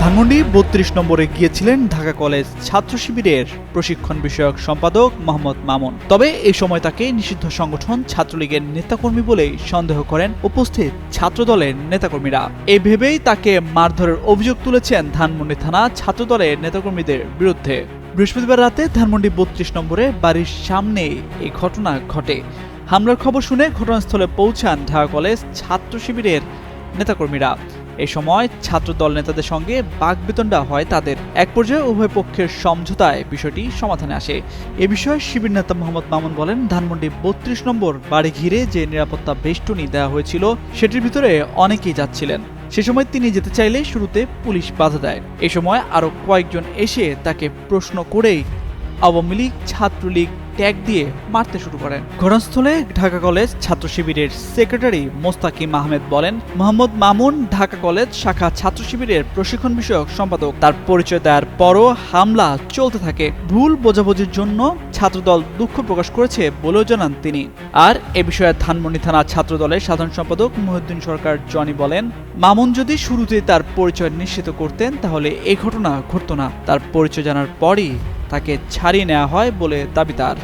ধানমন্ডি ৩২ নম্বরে গিয়েছিলেন ঢাকা কলেজ ছাত্র শিবিরের প্রশিক্ষণ বিষয়ক সম্পাদক মোহাম্মদ মামুন। তবে এই সময় তাকে নিষিদ্ধ সংগঠন ছাত্রলীগের নেতাকর্মী বলেই সন্দেহ করেন উপস্থিত ছাত্রদলের নেতাকর্মীরা। এই ভেবেই তাকে মারধরের অভিযোগ তুলেছেন ধানমন্ডি থানা ছাত্রদলের নেতাকর্মীদের বিরুদ্ধে। বৃহস্পতিবার রাতে ধানমন্ডি ৩২ নম্বরে বাড়ির সামনে এই ঘটনা ঘটে। হামলার খবর শুনে ঘটনাস্থলে পৌঁছান ঢাকা কলেজ ছাত্র শিবিরের নেতাকর্মীরা। এই সময় ছাত্রদল নেতাদের সঙ্গে বাকবিতণ্ডা হয় তাদের। এক পর্যায়ে উভয় পক্ষের সমঝোতায় বিষয়টি সমাধানে আসে। এ বিষয়ে শিবির নেতা মোহাম্মদ মামুন বলেন, ধানমন্ডি ৩২ নম্বর বাড়ি ঘিরে যে নিরাপত্তা বেষ্টনী দেওয়া হয়েছিল সেটির ভিতরে অনেকেই যাচ্ছিলেন। সে সময় তিনি যেতে চাইলে শুরুতে পুলিশ বাধা দেয়। এ সময় আরো কয়েকজন এসে তাকে প্রশ্ন করেই আওয়ামী লীগ ছাত্রলীগ ট্যাগ দিয়ে মারতে শুরু করেন। ঘটনাস্থলে ঢাকা কলেজ ছাত্র শিবিরের সেক্রেটারি মোস্তাকিম আহমেদ বলেন, মোহাম্মদ মামুন ঢাকা কলেজ শাখা ছাত্র শিবিরের প্রশিক্ষণ বিষয়ক সম্পাদক। তার পরিচয় দেওয়ার পরও হামলা চলতে থাকে। ভুল বোঝাবুঝির জন্য ছাত্রদল দুঃখ প্রকাশ করেছে বলেও জানান তিনি। আর এ বিষয়ে ধানমন্ডি থানা ছাত্রদলের সাধারণ সম্পাদক মহিউদ্দিন সরকার জনি বলেন, মামুন যদি শুরুতেই তার পরিচয় নিশ্চিত করতেন তাহলে এই ঘটনা ঘটত না। তার পরিচয় জানার পরই তাকে ছাড়িয়ে নেওয়া হয় বলে দাবি তার।